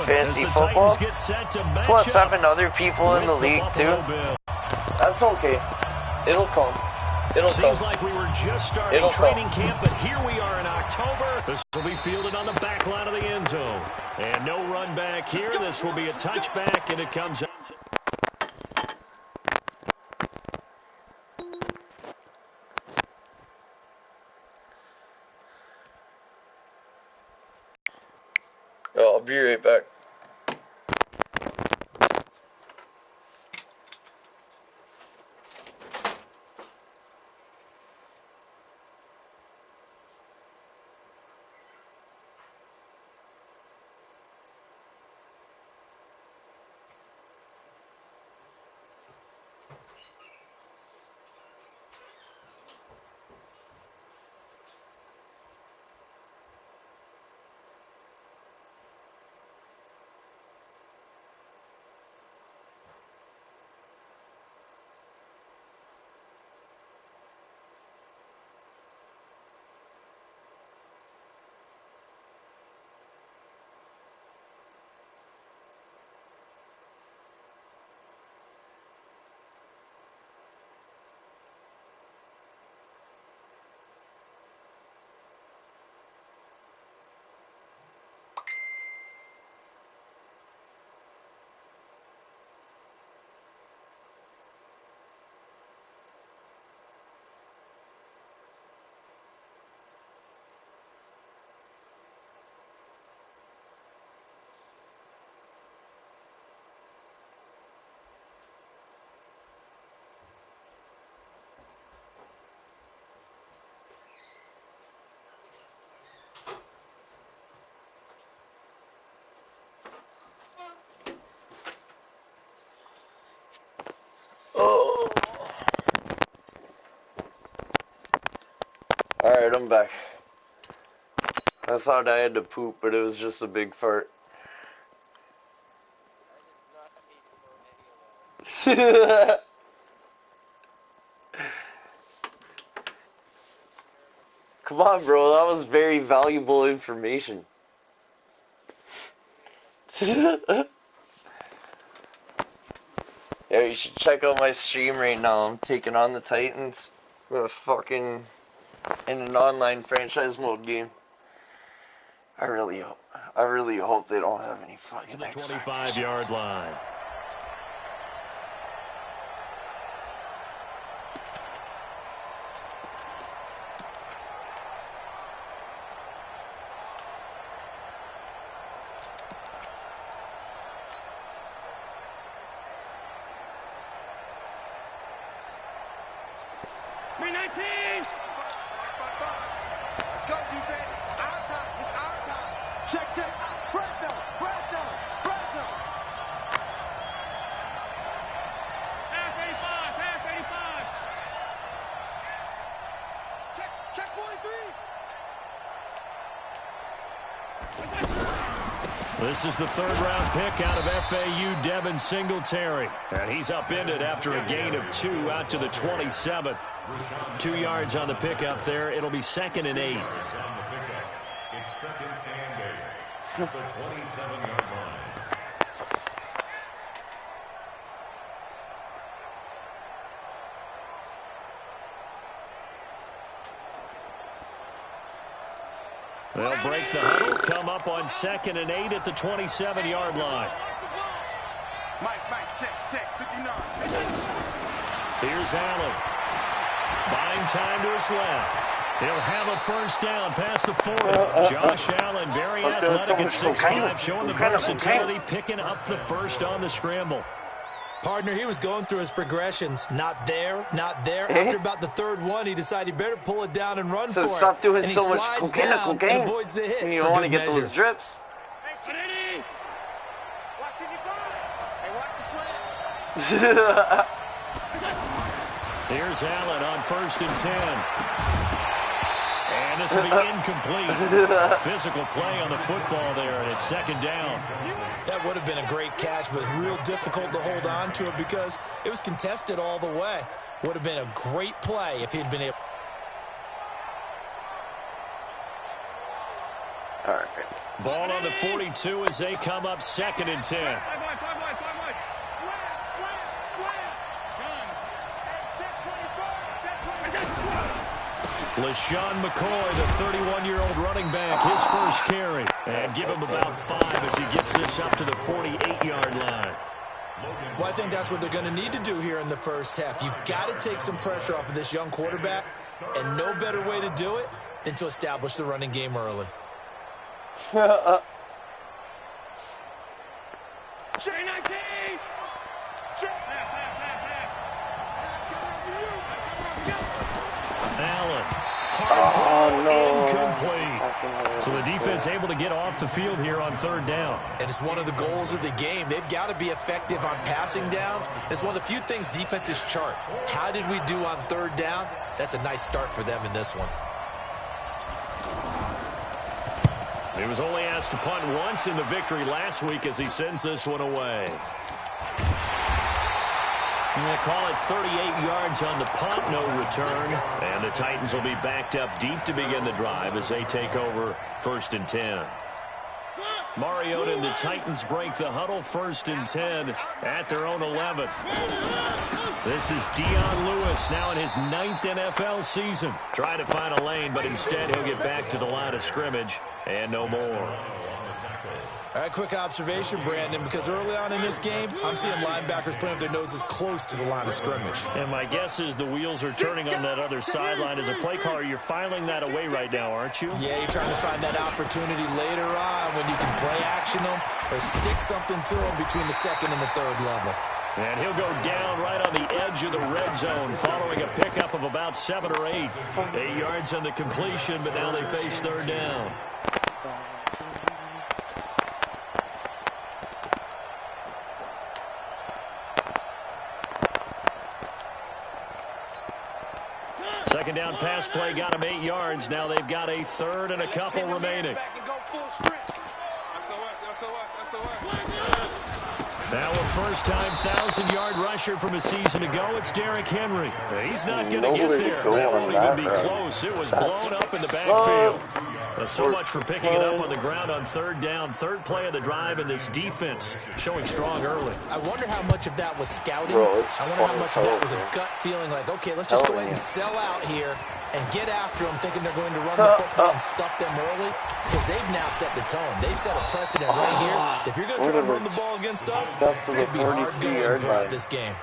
fantasy football. Plus having other people in the league too. That's okay. It'll come. It'll come. Seems like we were just starting training camp, but here we are in October. This will be fielded on the back line of the end zone. And no run back here. This will be a touchback, and it comes out. I'll be right back. Oh. Alright, I'm back. I thought I had to poop, but it was just a big fart. Come on, bro, that was very valuable information. Yeah, you should check out my stream right now. I'm taking on the Titans with fucking in an online franchise mode game. I really hope they don't have any fucking the 25-yard line. This is the third-round pick out of FAU, Devin Singletary. And he's upended after a gain of 2 out to the 27. 2 yards on the pickup there. It'll be 2nd and 8. It's 2nd and 8. The 27-yard line. They'll break the huddle, come up on 2nd and 8 at the 27-yard line. Mike, check, 59. Here's Allen. Buying time to his left. He'll have a first down past the 40. Josh Allen, very athletic at 6'5", showing the versatility, picking up the first on the scramble. Partner, he was going through his progressions. Not there, not there. After about the third one, he decided he better pull it down and run for it. Stop doing and so much cocaine. And avoids the hit. You don't want to get those drips. Hey, Trinity! Watching you go. Hey, watch the slant. Here's Allen on 1st and 10. And this will be incomplete. Physical play on the football there, and it's 2nd down. That would have been a great catch, but real difficult to hold on to it because it was contested all the way. Would have been a great play if he'd been able. All right. Ball on the 42 as they come up 2nd and 10. LaShawn McCoy, the 31-year-old running back, his first carry. And give him about 5 as he gets this up to the 48-yard line. Well, I think that's what they're going to need to do here in the first half. You've got to take some pressure off of this young quarterback, and no better way to do it than to establish the running game early. Allen. Oh, no. Incomplete. So the defense able to get off the field here on 3rd down. And it's one of the goals of the game. They've got to be effective on passing downs. It's one of the few things defenses chart. How did we do on 3rd down? That's a nice start for them in this one. He was only asked to punt once in the victory last week as he sends this one away. And they call it 38 yards on the punt, no return. And the Titans will be backed up deep to begin the drive as they take over 1st and 10. Mariota and the Titans break the huddle 1st and 10 at their own 11. This is Dion Lewis now in his 9th NFL season. Trying to find a lane, but instead he'll get back to the line of scrimmage and no more. All right, quick observation, Brandon, because early on in this game, I'm seeing linebackers playing with their noses close to the line of scrimmage. And my guess is the wheels are turning on that other sideline. As a play caller, you're filing that away right now, aren't you? Yeah, you're trying to find that opportunity later on when you can play action them or stick something to them between the 2nd and the 3rd level. And he'll go down right on the edge of the red zone following a pickup of about 7 or 8. 8 yards on the completion, but now they face 3rd down. Second down pass play got them 8 yards. Now they've got a 3rd and a couple remaining. Now a first-time 1,000-yard rusher from a season ago. It's Derrick Henry. He's not going to get there. That won't even be close. It was blown up in the backfield. So much for picking it up on the ground on 3rd down. 3rd play of the drive, and this defense showing strong early. I wonder how much of that was scouting. I wonder how much of that was a gut feeling like, okay, let's just go ahead and sell out here and get after them, thinking they're going to run the football and stuff them early, because they've now set the tone. They've set a precedent right here. If you're going to try to run the ball against us, it could be hard going throughout this game.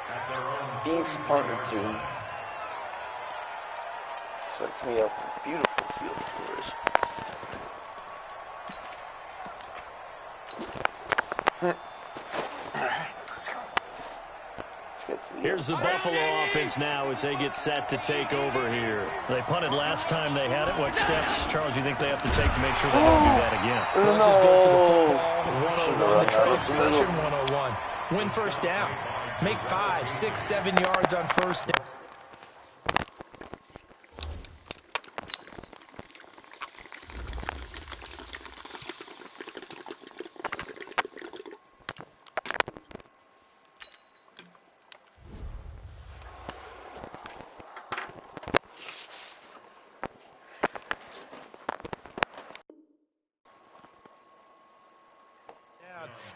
He's punting to. Sets me up a beautiful field position. Alright, let's go. Let's get to the Here's the Buffalo offense now as they get set to take over here. They punted last time they had it. What steps, Charles, you think they have to take to make sure they don't do that again? Let's just go to the football. 101, the translation 101. Win 1st down. Make 5, 6, 7 yards on 1st down.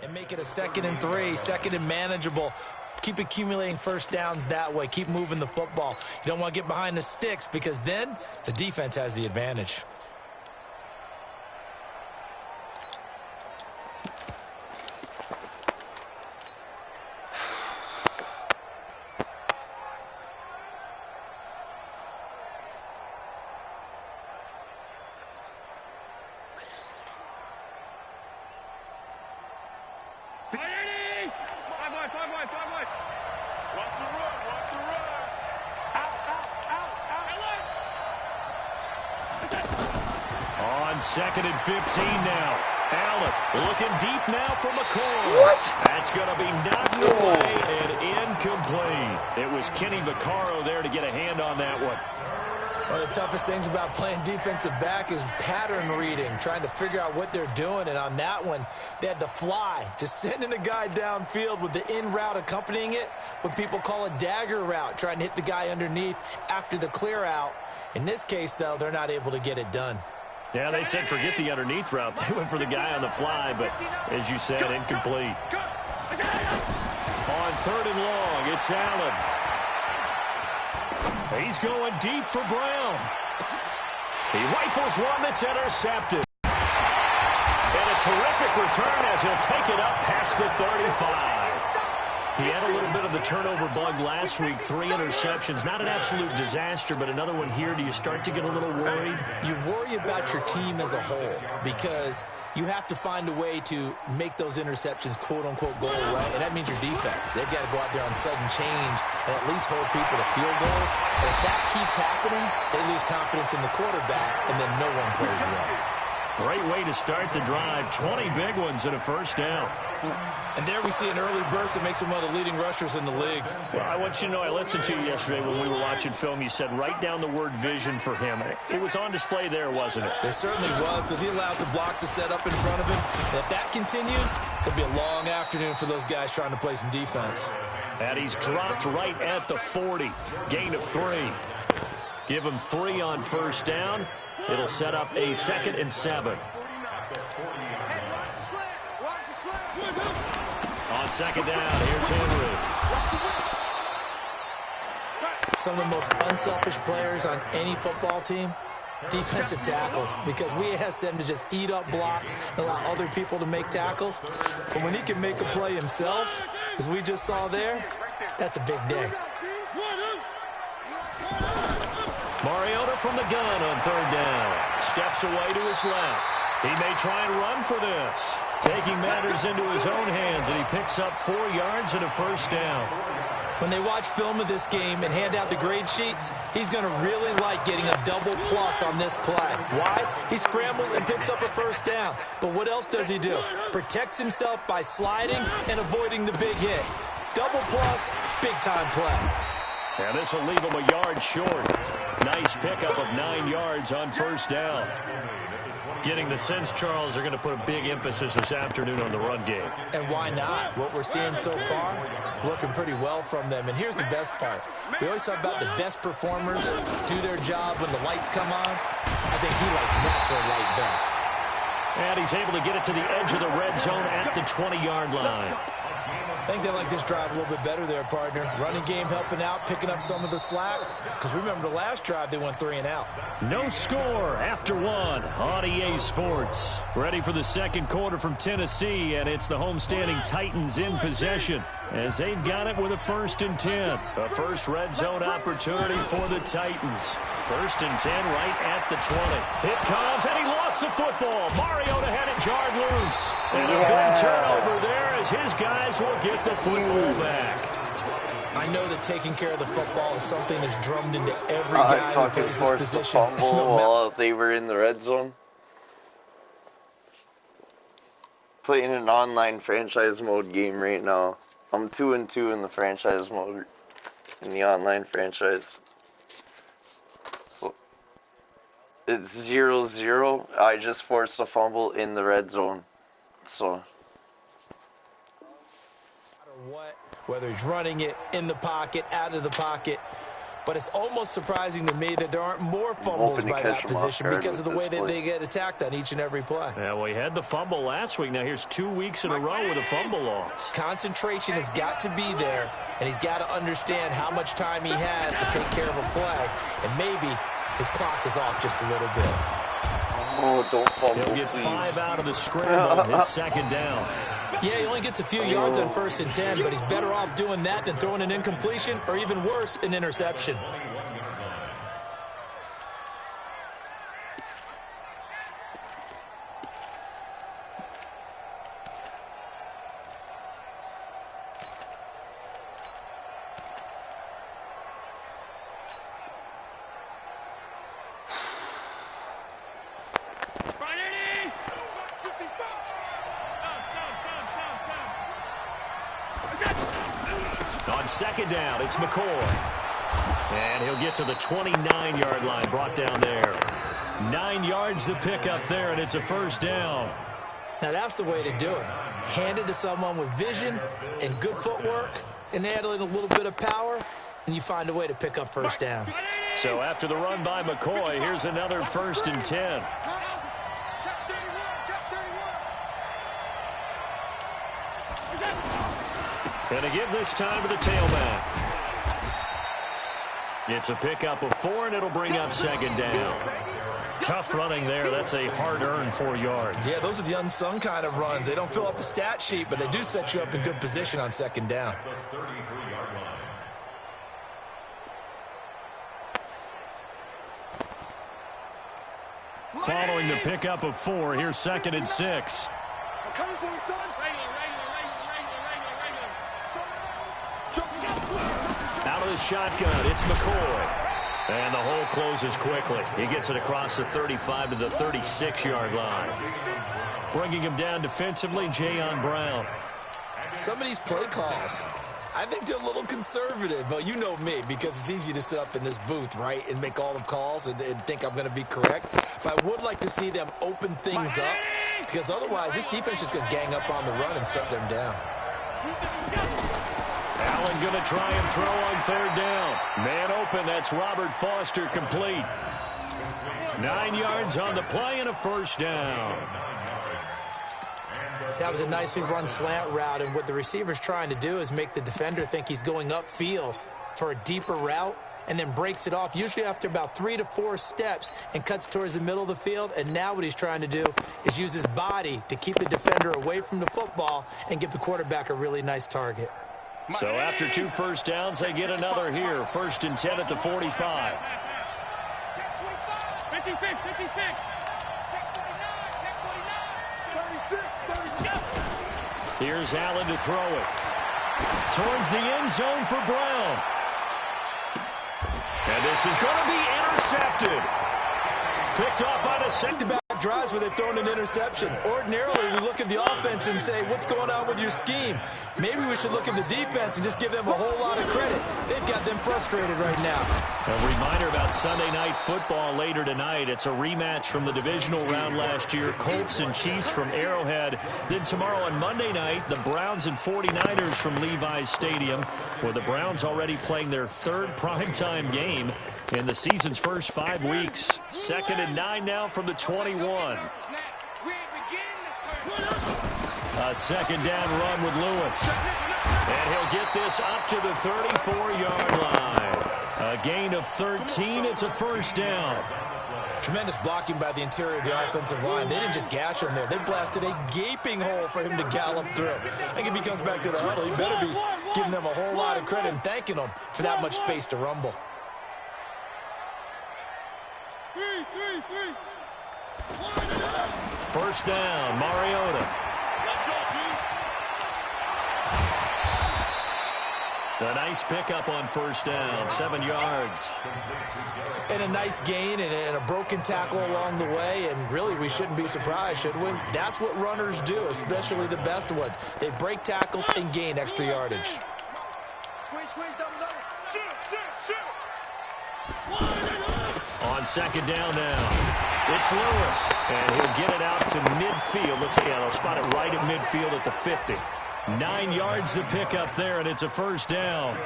And make it a 2nd and 3, 2nd and manageable. Keep accumulating 1st downs that way. Keep moving the football. You don't want to get behind the sticks because then the defense has the advantage. On 2nd and 15 now. Allen looking deep now for McCoy. What? That's going to be knocked away and incomplete. It was Kenny Vaccaro there to get a hand on that one. One of the toughest things about playing defensive back is pattern reading, trying to figure out what they're doing. And on that one, they had to fly, just sending a guy downfield with the in route accompanying it, what people call a dagger route, trying to hit the guy underneath after the clear out. In this case, though, they're not able to get it done. Yeah, they said forget the underneath route. They went for the guy on the fly, but as you said, incomplete. On 3rd and long, it's Allen. He's going deep for Brown. He rifles one that's intercepted. And a terrific return as he'll take it up past the 35. He had a little bit of the turnover bug last week, 3 interceptions. Not an absolute disaster, but another one here. Do you start to get a little worried? You worry about your team as a whole because you have to find a way to make those interceptions, quote-unquote, go away, and that means your defense. They've got to go out there on sudden change and at least hold people to field goals. And if that keeps happening, they lose confidence in the quarterback, and then no one plays well. Great way to start the drive. 20 big ones and a first down. And there we see an early burst that makes him one of the leading rushers in the league. Well, I want you to know, I listened to you yesterday when we were watching film. You said write down the word vision for him. It was on display there, wasn't it? It certainly was, because he allows the blocks to set up in front of him. And if that continues, it'll be a long afternoon for those guys trying to play some defense. And he's dropped right at the 40. Gain of 3. Give him 3 on first down. It'll set up a 2nd and 7. On 2nd down, here's Henry. Some of the most unselfish players on any football team, defensive tackles, because we ask them to just eat up blocks and allow other people to make tackles. But when he can make a play himself, as we just saw there, that's a big day. Mariota from the gun on 3rd down. Steps away to his left. He may try and run for this. Taking matters into his own hands, and he picks up 4 yards and a first down. When they watch film of this game and hand out the grade sheets, he's going to really like getting a double plus on this play. Why? He scrambles and picks up a first down. But what else does he do? Protects himself by sliding and avoiding the big hit. Double plus, big-time play. And this will leave him a yard short. Nice pickup of 9 yards on first down. Getting the sense, Charles, they're going to put a big emphasis this afternoon on the run game. And why not? What we're seeing so far is working pretty well from them. And here's the best part. We always talk about the best performers do their job when the lights come on. I think he likes natural light best. And he's able to get it to the edge of the red zone at the 20-yard line. I think they like this drive a little bit better there, partner. Running game helping out, picking up some of the slack. Because remember the last drive, they went 3 and out. No score after 1 on EA Sports. Ready for the second quarter from Tennessee, and it's the homestanding Titans in possession as they've got it with a 1st and 10. A first red zone opportunity for the Titans. 1st and 10 right at the 20. It comes, and he lost the football. Mariota had it jarred loose. And a big turnover there as his guys will get the football back. I know that taking care of the football is something that's drummed into every guy who plays this position. The fumble while they were in the red zone. Playing an online franchise mode game right now. I'm 2-2 in the franchise mode, in the online franchise. So it's 0-0. I just forced a fumble in the red zone. So. Whether he's running it in the pocket, out of the pocket. But it's almost surprising to me that there aren't more fumbles by that position because of the way that they get attacked on each and every play. Yeah, well, he had the fumble last week. Now here's 2 weeks in a row with a fumble loss. Concentration has got to be there, and he's got to understand how much time he has to take care of a play. And maybe his clock is off just a little bit. Oh, don't fumble, He'll get please. 5 out of the scramble. It's 2nd down. Yeah, he only gets a few yards on 1st and 10, but he's better off doing that than throwing an incompletion or even worse, an interception. On 2nd down, it's McCoy. And he'll get to the 29-yard line, brought down there. 9 yards to pick up there, and it's a first down. Now, that's the way to do it. Hand it to someone with vision and good footwork and add in a little bit of power, and you find a way to pick up first downs. So after the run by McCoy, here's another 1st and 10. Going to give this time to the tailback. It's a pickup of 4, and it'll bring up second down. Tough running there. That's a hard-earned 4 yards. Yeah, those are the unsung kind of runs. They don't fill up the stat sheet, but they do set you up in good position on second down. Following the pickup of 4, here's 2nd and 6. Out of the shotgun, it's McCoy. And the hole closes quickly. He gets it across the 35 to the 36-yard line. Bringing him down defensively, Jayon Brown. Some of these play calls, I think they're a little conservative, but you know me, because it's easy to sit up in this booth, right, and make all the calls and think I'm going to be correct. But I would like to see them open things up, because otherwise this defense is going to gang up on the run and shut them down. Allen going to try and throw on 3rd down. Man open, that's Robert Foster, complete. 9 yards on the play and a 1st down. That was a nicely run slant route, and what the receiver's trying to do is make the defender think he's going upfield for a deeper route, and then breaks it off, usually after about 3 to 4 steps, and cuts towards the middle of the field. And now what he's trying to do is use his body to keep the defender away from the football and give the quarterback a really nice target. So after 2 first downs, they get another here. 1st and 10 at the 45. 56. Here's Allen to throw it. Towards the end zone for Brown. And this is going to be intercepted. Picked off by the back-to-back drives where they've thrown an interception. Ordinarily, we look at the offense and say, what's going on with your scheme? Maybe we should look at the defense and just give them a whole lot of credit. They've got them frustrated right now. A reminder about Sunday Night Football later tonight. It's a rematch from the divisional round last year. Colts and Chiefs from Arrowhead. Then tomorrow on Monday night, the Browns and 49ers from Levi's Stadium, where the Browns already playing their 3rd primetime game in the season's first 5 weeks. 2nd and 9 now from the 21. A 2nd down run with Lewis. And he'll get this up to the 34-yard line. A gain of 13. It's a 1st down. Tremendous blocking by the interior of the offensive line. They didn't just gash him there. They blasted a gaping hole for him to gallop through. I think if he comes back to the huddle, he better be giving them a whole lot of credit and thanking them for that much space to rumble. 1st down, Mariota. A nice pickup on 1st down, 7 yards. And a nice gain and a broken tackle along the way, and really we shouldn't be surprised, should we? That's what runners do, especially the best ones. They break tackles and gain extra yardage. On 2nd down now, it's Lewis, and he'll get it out to midfield. Let's see, they'll spot it right at midfield at the 50. 9 yards to pick up there, and it's a 1st down.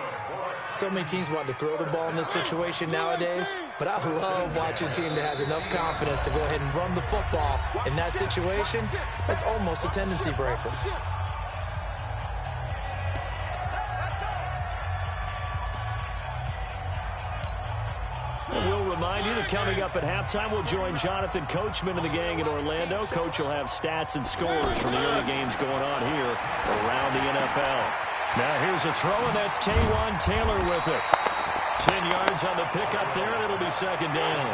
So many teams want to throw the ball in this situation nowadays, but I love watching a team that has enough confidence to go ahead and run the football. In that situation, that's almost a tendency breaker. And we'll remind you that coming up at halftime, we'll join Jonathan Coachman and the gang in Orlando. Coach will have stats and scores from the early games going on here around the NFL. Now here's a throw, and that's Taywan Taylor with it. 10 yards on the pickup there, and it'll be 2nd down.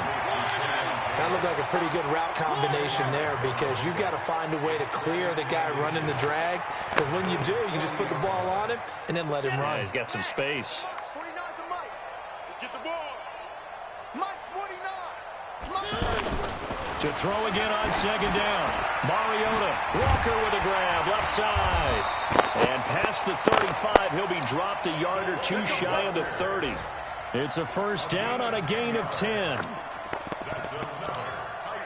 That looked like a pretty good route combination there, because you've got to find a way to clear the guy running the drag. Because when you do, you can just put the ball on him and then let him run. Yeah, he's got some space. To throw again on 2nd down. Mariota, Walker with a grab, left side. And past the 35, he'll be dropped a yard or 2 shy of the 30. It's a 1st down on a gain of 10.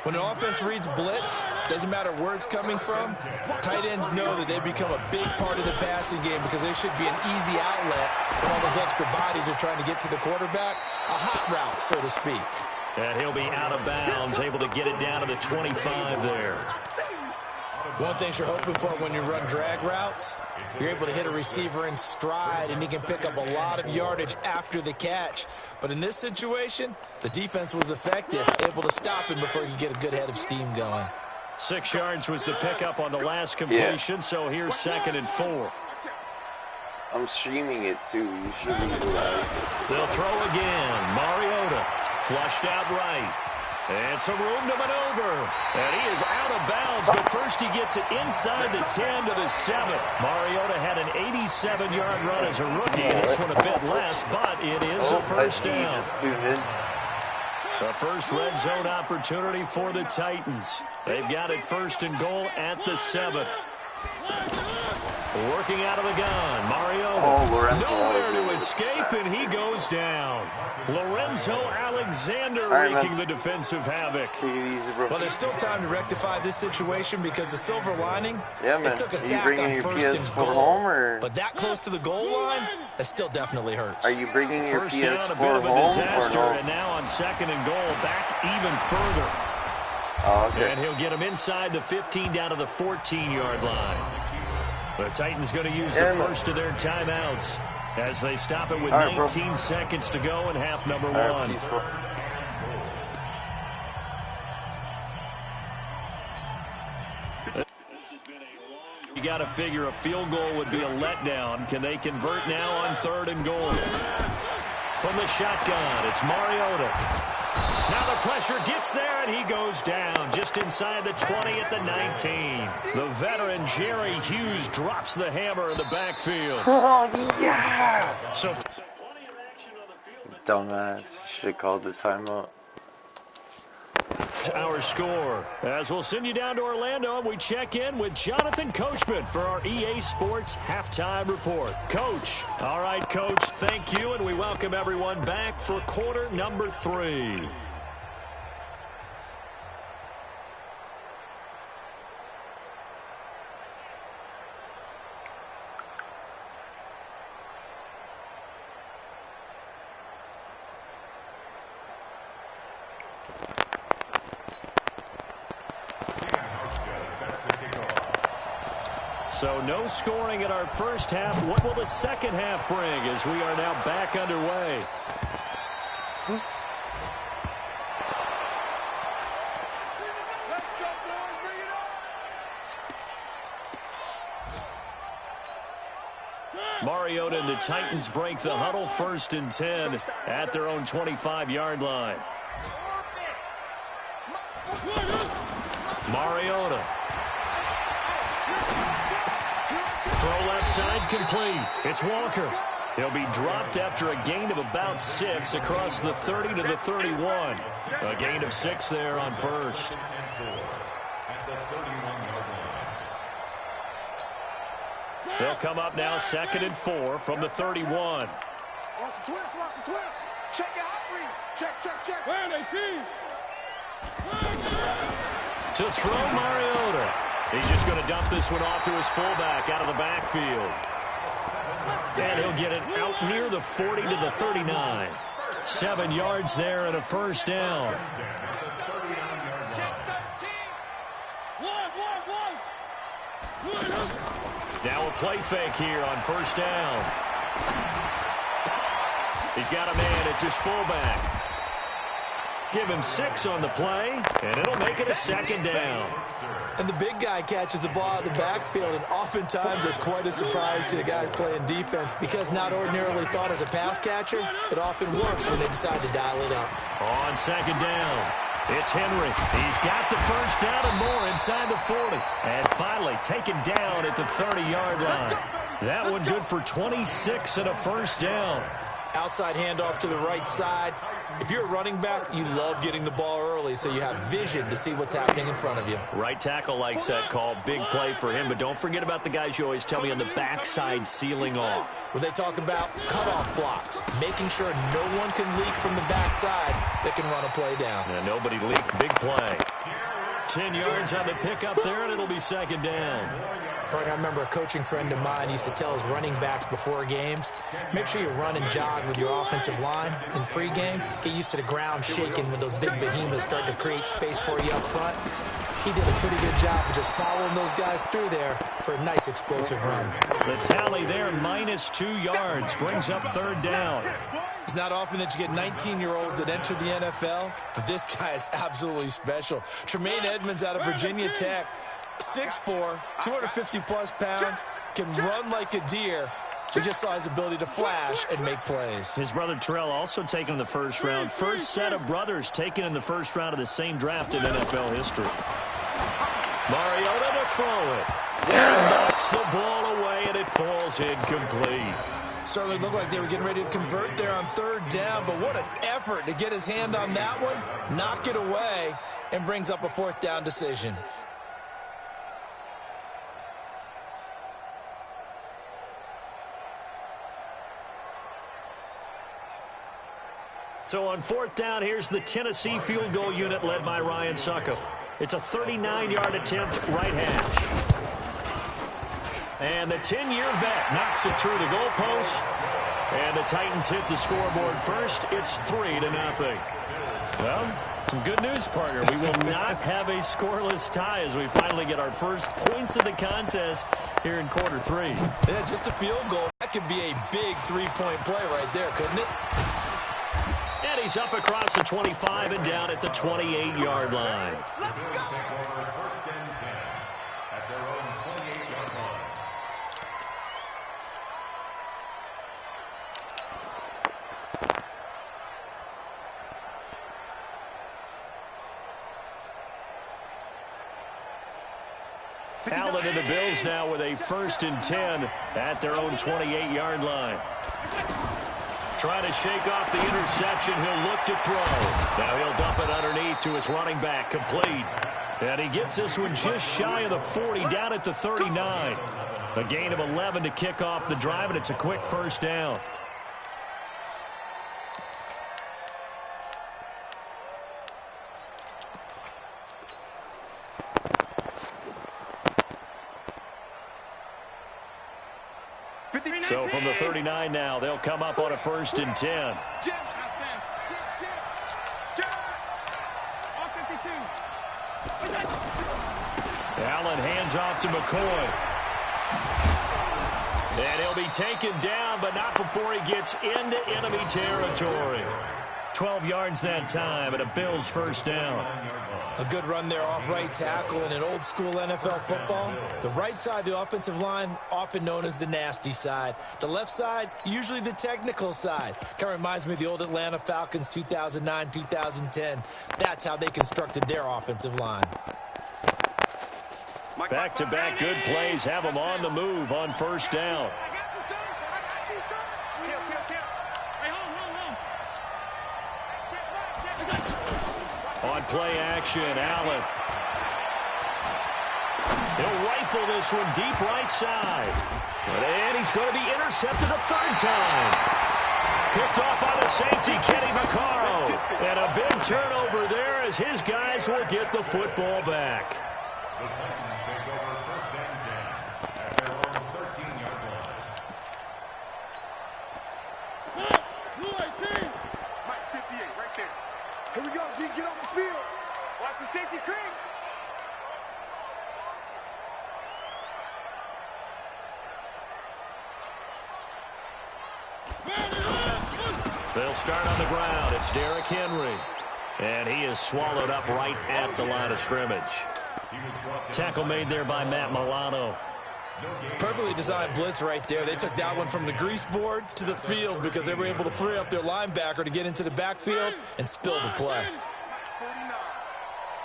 When an offense reads blitz, doesn't matter where it's coming from, tight ends know that they become a big part of the passing game, because they should be an easy outlet when all those extra bodies are trying to get to the quarterback. A hot route, so to speak. And he'll be out of bounds, able to get it down to the 25 there. One thing you're hoping for when you run drag routes, you're able to hit a receiver in stride, and he can pick up a lot of yardage after the catch. But in this situation, the defense was effective, able to stop him before he could get a good head of steam going. 6 yards was the pickup on the last completion, so here's 2nd and 4. I'm streaming it too. You should be live. They'll throw again. Mariota flushed out right. And some room to maneuver. And he is out of bounds, but first he gets it inside the 10 to the 7. Mariota had an 87-yard run as a rookie. This one a bit less, but it is a first down. The first red zone opportunity for the Titans. They've got it 1st and goal at the 7. Working out of the gun, Mariota. Nowhere to escape, and he goes down. Lorenzo Alexander wreaking the defensive havoc. Well, there's still time to rectify this situation because the silver lining, it took a sack on 1st and goal. But that close to the goal line, that still definitely hurts. Are you bringing your First PS4 down, a bit of a home disaster, or no? and now on 2nd and goal, back even further. Oh, okay. And he'll get him inside the 15 down to the 14-yard line. The Titans going to use the first of their timeouts as they stop it with 19 seconds to go in half number 1. You got to figure a field goal would be a letdown. Can they convert now on 3rd and goal? From the shotgun, it's Mariota. Now the pressure gets there, and he goes down just inside the 20 at the 19. The veteran Jerry Hughes drops the hammer in the backfield. Oh, yeah! So, dumbass. Should have called the timeout. Our score. As we'll send you down to Orlando, and we check in with Jonathan Coachman for our EA Sports Halftime Report. Coach. All right, Coach, thank you, and we welcome everyone back for quarter number 3. So no scoring in our first half. What will the second half bring as we are now back underway? Mariota and the Titans break the huddle 1st and 10 at their own 25-yard line. Mariota. Throw left side complete. It's Walker. He'll be dropped after a gain of about 6 across the 30 to the 31. A gain of 6 there on 1st. They'll come up now 2nd and 4 from the 31. Watch the twist, watch the twist. Check your hot read. Check. Where they feed? To throw Mariota. He's just going to dump this one off to his fullback out of the backfield. And he'll get it out near the 40 to the 39. 7 yards there and a first down. Now a play fake here on first down. He's got a man. It's his fullback. Give him 6 on the play, and it'll make it a 2nd down. And the big guy catches the ball out of the backfield, and oftentimes it's quite a surprise to the guys playing defense because not ordinarily thought as a pass catcher, it often works when they decide to dial it up. On 2nd down, it's Henry. He's got the first down and more inside the 40. And finally taken down at the 30-yard line. That one good for 26 and a first down. Outside handoff to the right side. If you're a running back, you love getting the ball early so you have vision to see what's happening in front of you. Right tackle likes that call. Big play for him. But don't forget about the guys you always tell me on the backside sealing off. When they talk about cutoff blocks, making sure no one can leak from the backside that can run a play down. And nobody leaked. Big play. 10 yards on the pickup there, and it'll be 2nd down. I remember a coaching friend of mine used to tell his running backs before games, make sure you run and jog with your offensive line in pregame. Get used to the ground shaking when those big behemoths start to create space for you up front. he did a pretty good job of just following those guys through there for a nice explosive run. The tally there, -2 yards, brings up 3rd down. It's not often that you get 19-year-olds that enter the NFL, but this guy is absolutely special. Tremaine Edmonds out of Virginia Tech, 6'4", 250-plus pounds, can run like a deer. We just saw his ability to flash and make plays. His brother Terrell also taken in the 1st round. First set of brothers taken in the 1st round of the same draft in NFL history. Mariota to throw it. And knocks the ball away, and it falls incomplete. Certainly looked like they were getting ready to convert there on 3rd down, but what an effort to get his hand on that one, knock it away, and brings up a 4th down decision. So on 4th down, here's the Tennessee field goal unit led by Ryan Succop. It's a 39-yard attempt, right hash. And the 10-year vet knocks it through the goalpost. And the Titans hit the scoreboard first. It's 3-0. Well, some good news, partner. We will not have a scoreless tie as we finally get our first points of the contest here in quarter 3. Yeah, just a field goal. That could be a big 3-point play right there, couldn't it? And he's up across the 25 and down at the 28-yard line. Allen and the Bills now with a 1st and 10 at their own 28-yard line. Trying to shake off the interception. He'll look to throw. Now he'll dump it underneath to his running back. Complete. And he gets this one just shy of the 40, down at the 39. A gain of 11 to kick off the drive, and it's a quick 1st down. So from the 39 now, they'll come up on a 1st and 10. Allen hands off to McCoy. And he'll be taken down, but not before he gets into enemy territory. 12 yards that time, and a Bills 1st down. A good run there off right tackle in an old-school NFL football. The right side of the offensive line, often known as the nasty side. The left side, usually the technical side. Kind of reminds me of the old Atlanta Falcons 2009, 2010. That's how they constructed their offensive line. Back-to-back good plays have them on the move on 1st down. On play action, Allen. He'll rifle this one deep right side. And he's going to be intercepted a 3rd time. Picked off by the safety, Kenny Vaccaro. And a big turnover there as his guys will get the football back. The Titans take over 1st and 10 at their own 13-yard line. Mike 58, right there. Here we go, G. Get off the field. Watch the safety creep. They'll start on the ground. It's Derrick Henry. And he is swallowed up right at the line of scrimmage. Tackle made there by Matt Milano. Perfectly designed blitz right there. They took that one from the grease board to the field because they were able to free up their linebacker to get into the backfield and spill the play. 49.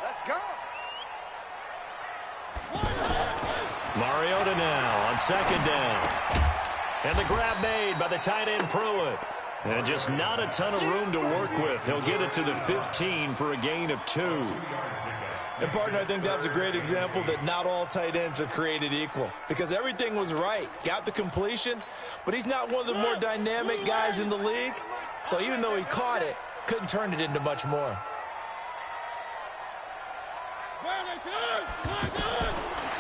Let's go. Mariota now on 2nd down. And the grab made by the tight end Pruitt. And just not a ton of room to work with. He'll get it to the 15 for a gain of 2. And, partner, I think that's a great example that not all tight ends are created equal. Because everything was right. Got the completion, but he's not one of the more dynamic guys in the league. So even though he caught it, couldn't turn it into much more.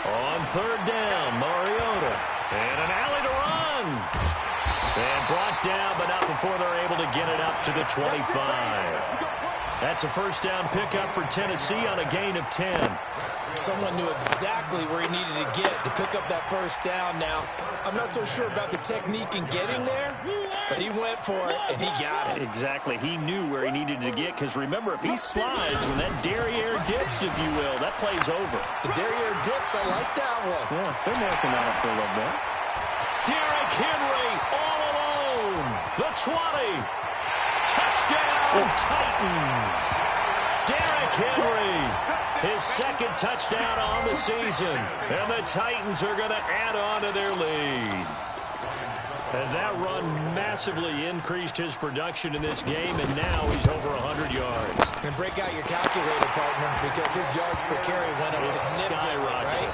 On 3rd down, Mariota. And an alley to run. And brought down, but not before they're able to get it up to the 25. That's a 1st down pickup for Tennessee on a gain of 10. Someone knew exactly where he needed to get to pick up that first down. Now, I'm not so sure about the technique in getting there, but he went for it, and he got it. Exactly. He knew where he needed to get, because remember, if he slides when that derriere dips, if you will, that play's over. The derriere dips, I like that one. Yeah, they're working on it for a little bit. Derrick Henry all alone. The 20. Touchdown, Titans. Derrick Henry, his second touchdown on the season. And the Titans are going to add on to their lead. And that run massively increased his production in this game, and now he's over 100 yards. And break out your calculator, partner, because his yards per carry went up significantly, right?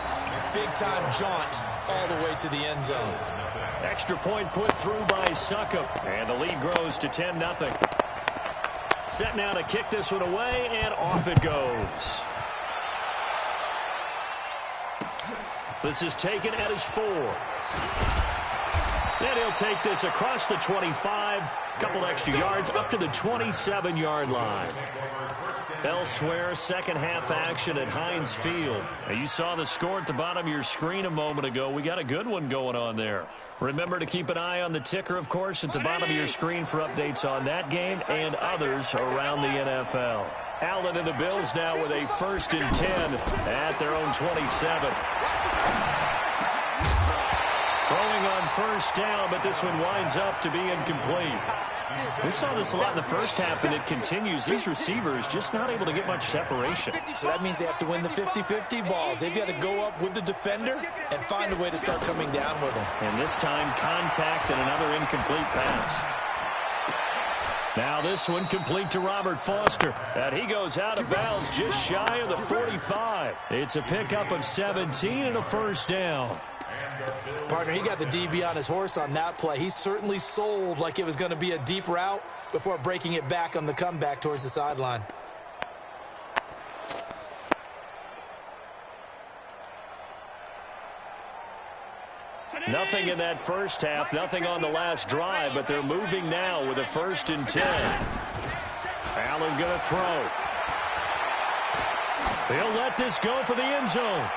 Big-time jaunt all the way to the end zone. Extra point put through by Succop, and the lead grows to 10-0. Set now to kick this one away, and off it goes. This is taken at his 4. And he'll take this across the 25, couple extra yards up to the 27-yard line. Elsewhere, second half action at Heinz Field. Now, you saw the score at the bottom of your screen a moment ago. We got a good one going on there. Remember to keep an eye on the ticker, of course, at the bottom of your screen for updates on that game and others around the NFL. Allen and the Bills now with a 1st and 10 at their own 27. Throwing on first down, but this one winds up to be incomplete. We saw this a lot in the first half, and it continues. These receivers just not able to get much separation. So that means they have to win the 50-50 balls. They've got to go up with the defender and find a way to start coming down with them. And this time, contact and another incomplete pass. Now this one complete to Robert Foster. And he goes out of bounds just shy of the 45. It's a pickup of 17 and a first down. Partner, he got the DB on his horse on that play. He certainly sold like it was going to be a deep route before breaking it back on the comeback towards the sideline. Nothing in that first half, nothing on the last drive, but they're moving now with a 1st and 10. Allen going to throw. He'll let this go for the end zone.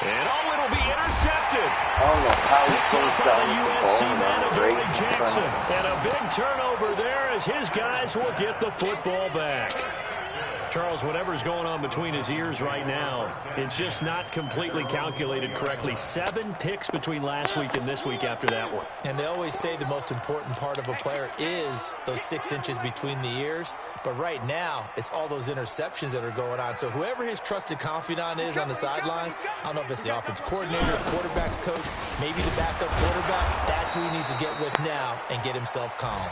And it'll be intercepted. I don't know how he Picked goes up by down the with USC the ball man, and Adoree break. Jackson. And a big turnover there as his guys will get the football back. Charles, whatever's going on between his ears right now, it's just not completely calculated correctly. 7 picks between last week and this week after that one. And they always say the most important part of a player is those 6 inches between the ears. But right now, it's all those interceptions that are going on. So whoever his trusted confidant is on the sidelines, I don't know if it's the offensive coordinator, the quarterback's coach, maybe the backup quarterback, that's who he needs to get with now and get himself calm.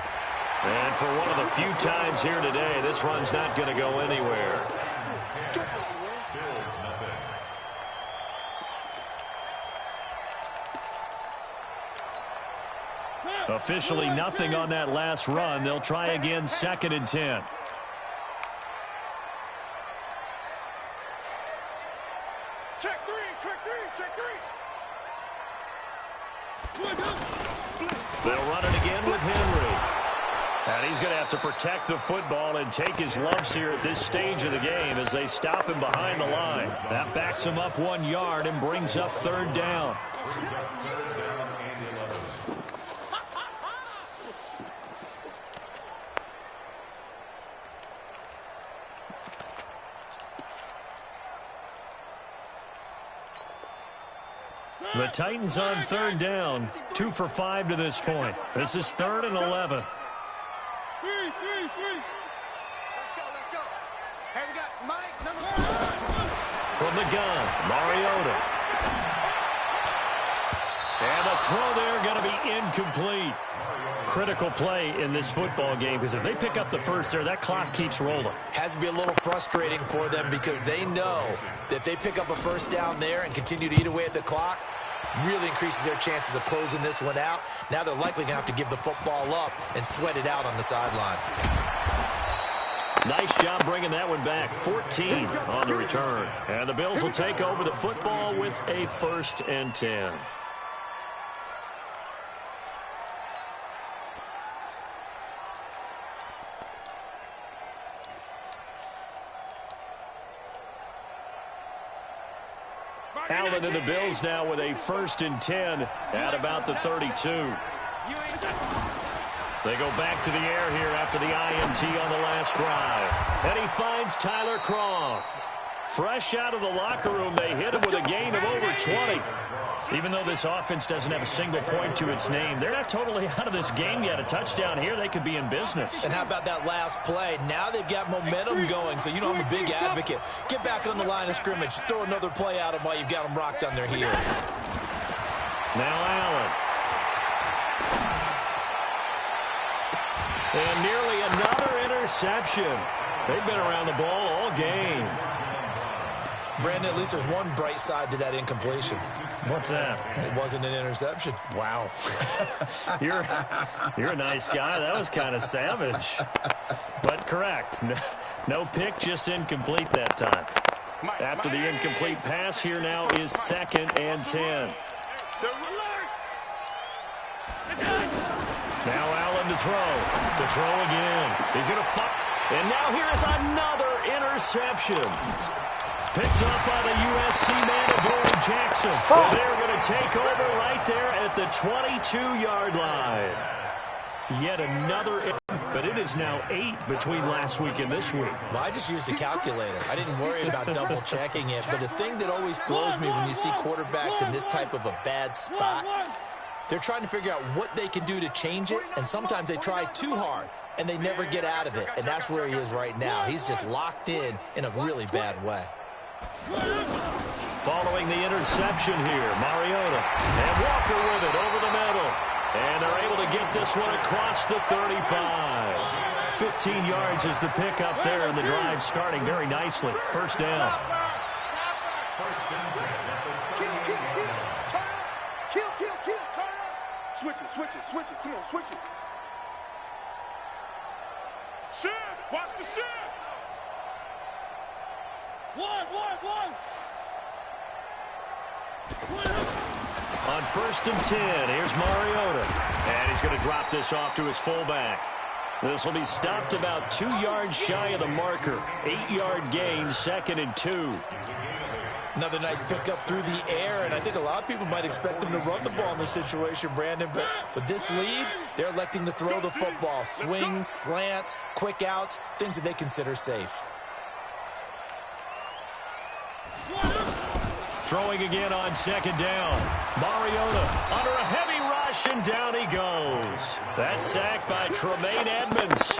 And for one of the few times here today, this run's not going to go anywhere. Officially nothing on that last run. They'll try again, 2nd and 10. Check 3, check 3, check 3. They'll run it again with Henry. And he's going to have to protect the football and take his lumps here at this stage of the game as they stop him behind the line. That backs him up 1 yard and brings up 3rd down. The Titans on 3rd down, 2 for 5 to this point. This is 3rd and 11. Let's go. Hey, we got Mike, number 4. From the gun, Mariota. And the throw there going to be incomplete. Critical play in this football game, because if they pick up the first there, that clock keeps rolling. Has to be a little frustrating for them because they know that if they pick up a first down there and continue to eat away at the clock, really increases their chances of closing this one out. Now they're likely going to have to give the football up and sweat it out on the sideline. Nice job bringing that one back. 14 on the return. And the Bills will take over the football with a 1st and 10. Allen and the Bills now with a 1st and 10 at about the 32. They go back to the air here after the INT on the last drive. And he finds Tyler Kroft. Fresh out of the locker room, they hit him with a gain of over 20. Even though this offense doesn't have a single point to its name, they're not totally out of this game yet. A touchdown here, they could be in business. And how about that last play? Now they've got momentum going, so you know I'm a big advocate. Get back on the line of scrimmage. Throw another play at them while you've got them rocked on their heels. Now Allen. And nearly another interception. They've been around the ball all game. Brandon, at least there's one bright side to that incompletion. What's that? It wasn't an interception. Wow. You're a nice guy. That was kind of savage. But correct. No pick, just incomplete that time. After the incomplete pass, here now is 2nd and 10. Now Allen to throw. To throw again. He's going to fuck. And now here is another interception. Picked up by the USC man, Adoree Jackson. And they're going to take over right there at the 22-yard line. Yet another, but it is now 8 between last week and this week. Well, I just used a calculator. I didn't worry about double-checking it. But the thing that always throws me when you see quarterbacks in this type of a bad spot, they're trying to figure out what they can do to change it, and sometimes they try too hard, and they never get out of it. And that's where he is right now. He's just locked in a really bad way. Following the interception here, Mariota and Walker with it over the middle. And they're able to get this one across the 35. 15 yards is the pickup there, and the drive starting very nicely. 1st down. Kill, turn up. Switch it, come on, switch it. Shift, watch the shift. One. On 1st and 10, here's Mariota. And he's going to drop this off to his fullback. This will be stopped about 2 yards shy of the marker. 8-yard gain, 2nd and 2. Another nice pickup through the air, and I think a lot of people might expect them to run the ball in this situation, Brandon. But with this lead, they're electing to throw the football. Swings, slants, quick outs, things that they consider safe. Throwing again on 2nd down. Mariota under a heavy rush, and down he goes. That sack by Tremaine Edmonds.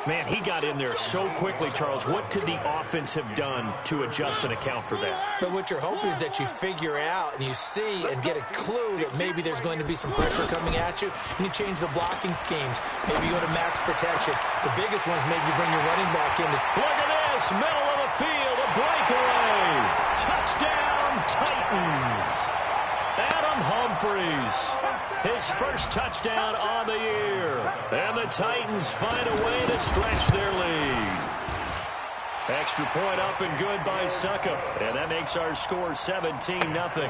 Man, he got in there so quickly, Charles. What could the offense have done to adjust and account for that? But what you're hoping is that you figure out and you see and get a clue that maybe there's going to be some pressure coming at you, and you change the blocking schemes. Maybe you go to max protection. The biggest one is maybe you bring your running back in. Look at this, middle of the field, a breakaway. Touchdown, Titans. Adam Humphries, his first touchdown on the year. And the Titans find a way to stretch their lead. Extra point up and good by Succop. And that makes our score 17-0.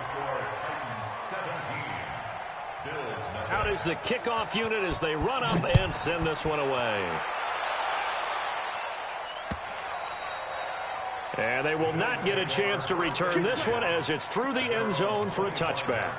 Out is the kickoff unit as they run up and send this one away. And they will not get a chance to return this one as it's through the end zone for a touchback.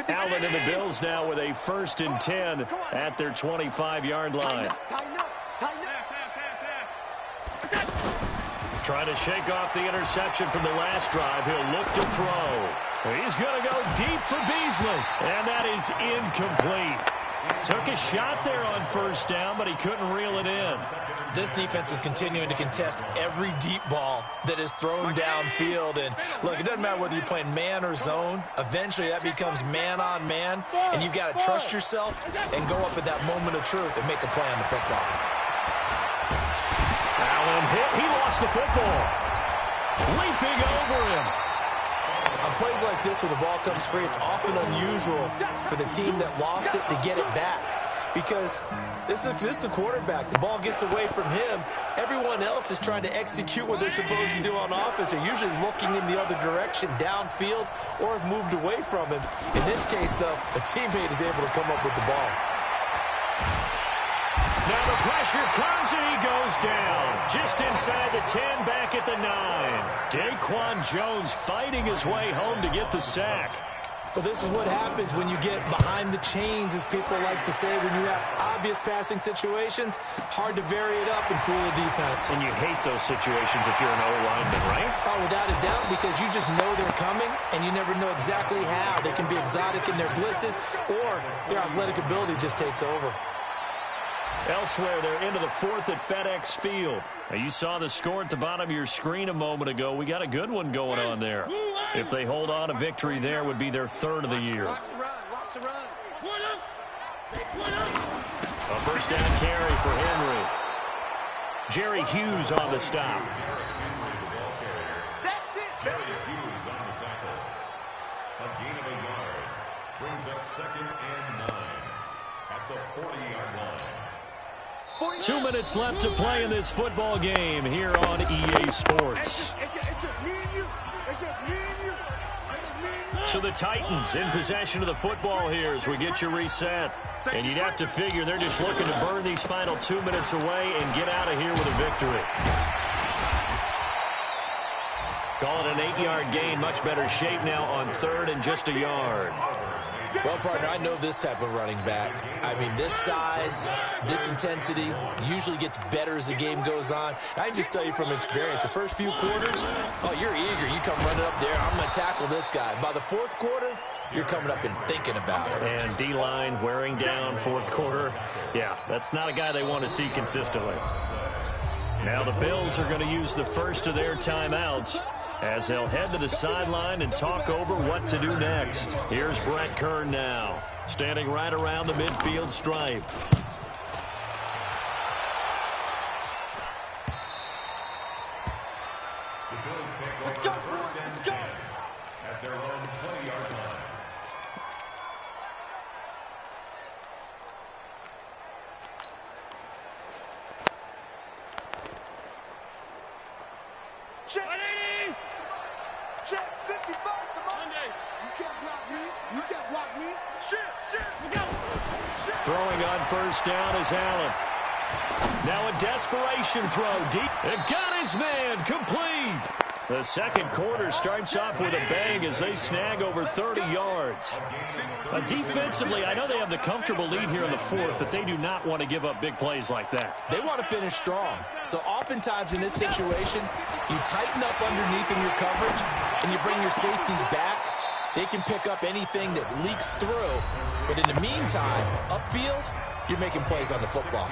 Allen and the Bills now with a 1st and 10 at their 25-yard line. Trying to shake off the interception from the last drive. He'll look to throw. He's going to go deep for Beasley, and that is incomplete. Took a shot there on first down, but he couldn't reel it in. This defense is continuing to contest every deep ball that is thrown downfield. And, look, it doesn't matter whether you're playing man or zone. Eventually, that becomes man-on-man, and you've got to trust yourself and go up at that moment of truth and make a play on the football. Allen hit. He lost the football. Leaping over him. On plays like this where the ball comes free, it's often unusual for the team that lost it to get it back. Because this is a quarterback. The ball gets away from him. Everyone else is trying to execute what they're supposed to do on offense. They're usually looking in the other direction, downfield, or have moved away from him. In this case, though, a teammate is able to come up with the ball. Now the pressure comes and he goes down. Just inside the 10, back at the 9. Daquan Jones fighting his way home to get the sack. Well, this is what happens when you get behind the chains, as people like to say, when you have obvious passing situations. Hard to vary it up and fool the defense. And you hate those situations if you're an O-lineman, right? Oh, without a doubt, because you just know they're coming, and you never know exactly how. They can be exotic in their blitzes, or their athletic ability just takes over. Elsewhere, they're into the 4th at FedEx Field. Now, you saw the score at the bottom of your screen a moment ago. We got a good one going on there. If they hold on, a victory there would be their 3rd of the year. A first down carry for Henry. Jerry Hughes on the stop. That's it, baby. Hughes on the tackle. A gain of a yard. Brings up 2nd and 9 at the 40-yard line. 2 minutes left to play in this football game here on EA Sports. It's just me and you. It's just me and you. So the Titans in possession of the football here as we get you reset. And you'd have to figure they're just looking to burn these final 2 minutes away and get out of here with a victory. Call it an 8-yard gain. Much better shape now on 3rd and just a yard. Well, partner, I know this type of running back. I mean, this size, this intensity usually gets better as the game goes on. I can just tell you from experience, the first few quarters, oh, you're eager. You come running up there, I'm going to tackle this guy. By the 4th quarter, you're coming up and thinking about it. And D-line wearing down 4th quarter. Yeah, that's not a guy they want to see consistently. Now the Bills are going to use the first of their timeouts as they'll head to the sideline and talk over what to do next. Here's Brett Kern now, standing right around the midfield stripe. The Bills take over first and 10 at their own 20-yard line. Check. Check 55, come on. You can't block me. You can't block me. Shit. Throwing on first down is Allen. Now a desperation throw deep. It got his man complete. The second quarter starts off with a bang as they snag over 30 yards. Defensively, I know they have the comfortable lead here in the 4th, but they do not want to give up big plays like that. They want to finish strong. So oftentimes in this situation, you tighten up underneath in your coverage and you bring your safeties back. They can pick up anything that leaks through. But in the meantime, upfield, you're making plays on the football.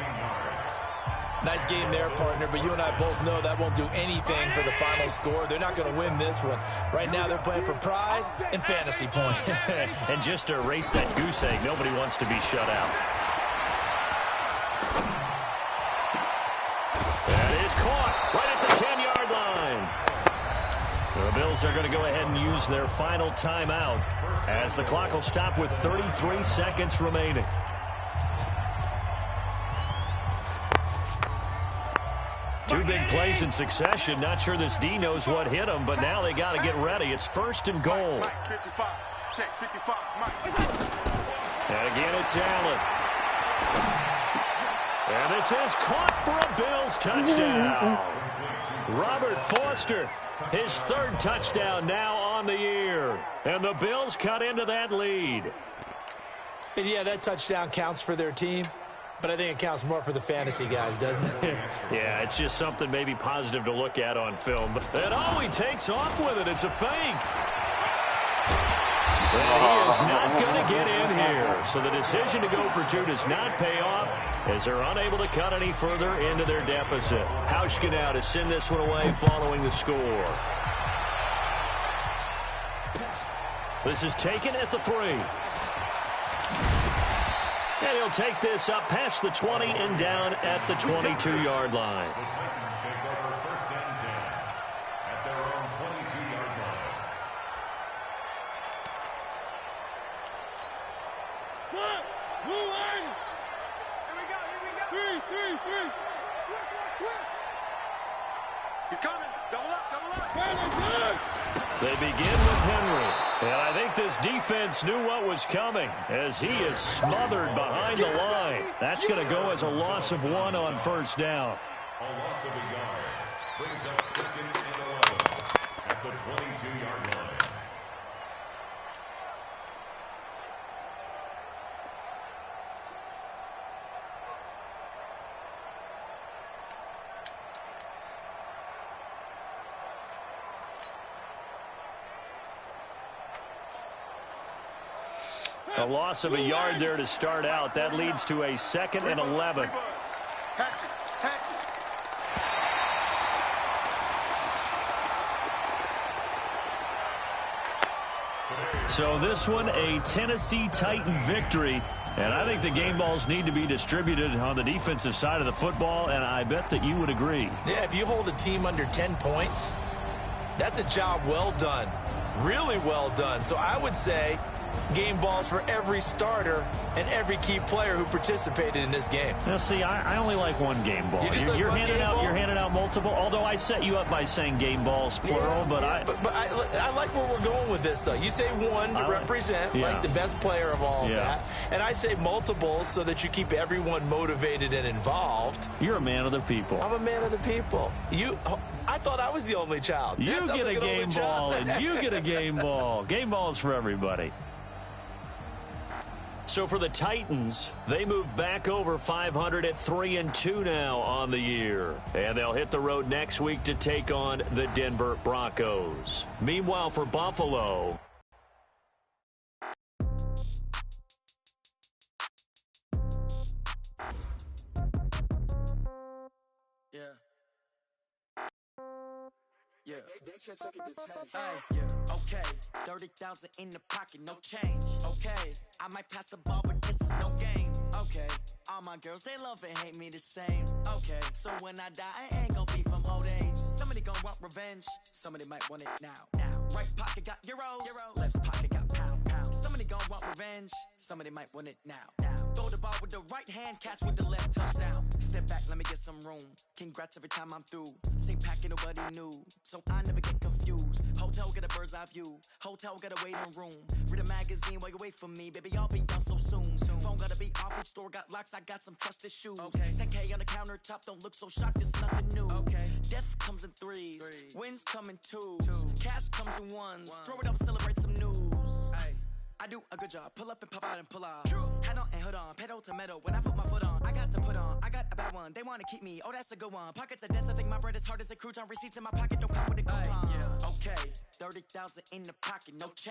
Nice game there, partner, but you and I both know that won't do anything for the final score. They're not going to win this one. Right now, they're playing for pride and fantasy points. And just to erase that goose egg, nobody wants to be shut out. That is caught right at the 10-yard line. The Bills are going to go ahead and use their final timeout as the clock will stop with 33 seconds remaining. Two big plays in succession. Not sure this D knows what hit him, but now they got to get ready. It's 1st and goal. Mike, 55. Check 55. Mike. And again, it's Allen. And this is caught for a Bills touchdown. Robert Foster, his 3rd touchdown now on the year. And the Bills cut into that lead. And yeah, that touchdown counts for their team. But I think it counts more for the fantasy guys, doesn't it? Yeah, it's just something maybe positive to look at on film. And oh, he takes off with it. It's a fake. And he is not going to get in here. So the decision to go for 2 does not pay off as they're unable to cut any further into their deficit. Hauschka now to send this one away following the score. This is taken at the 3. And he'll take this up past the 20 and down at the 22-yard line. The Titans take over first and 10 at their own 22-yard line. He's coming. Double up. They begin with Henry. And I think this defense knew what was coming as he is smothered behind the line. That's going to go as a loss of 1 on first down. A loss of a yard brings up 2nd and 11 at the 22-yard line. A loss of a yard there to start out. That leads to a 2nd and 11. So this one, a Tennessee Titan victory. And I think the game balls need to be distributed on the defensive side of the football, and I bet that you would agree. Yeah, if you hold a team under 10 points, that's a job well done. Really well done. So I would say game balls for every starter and every key player who participated in this game. Now, see, I only like one game ball. You're handing out multiple, although I set you up by saying game balls, plural. But I like where we're going with this, though. You say one to represent, like the best player of all of that. And I say multiples so that you keep everyone motivated and involved. You're a man of the people. I'm a man of the people. I thought I was the only child. You get a game ball, and you get a game ball. Game balls for everybody. So for the Titans, they move back over 500 at 3-2 now on the year. And they'll hit the road next week to take on the Denver Broncos. Meanwhile, for Buffalo, Okay, 30,000 in the pocket, no change. Okay, I might pass the ball, but this is no game. Okay, all my girls, they love and hate me the same. Okay, so when I die, I ain't gonna be from old age. Somebody gon' want revenge, somebody might want it now. Right pocket got euros, left pocket got pounds. Somebody gon' want revenge, somebody might want it now. Throw the ball with the right hand, catch with the left, touchdown. Step back, let me get some room. Congrats every time I'm through. Same packet, nobody knew, so I never get confused. Hotel get a bird's eye view. Hotel got a waiting room. Read a magazine while you wait for me, baby. I'll be done so soon. Phone gotta be off. Each store got locks. I got some trusted shoes. 10K on the countertop. Don't look so shocked. It's nothing new. Death comes in threes. Wins come in twos. Cash comes in ones. Throw it up, celebrate some news. I do a good job. Pull up and pop out and pull out. Head on and hood on. Pedal to metal. When I put my foot on, I got to put on. I got a bad one. They want to keep me. Oh, that's a good one. Pockets are dense. I think my bread is hard as a crouton. Receipts in my pocket. Don't pop with a coupon. Okay, 30,000 in the pocket. No change.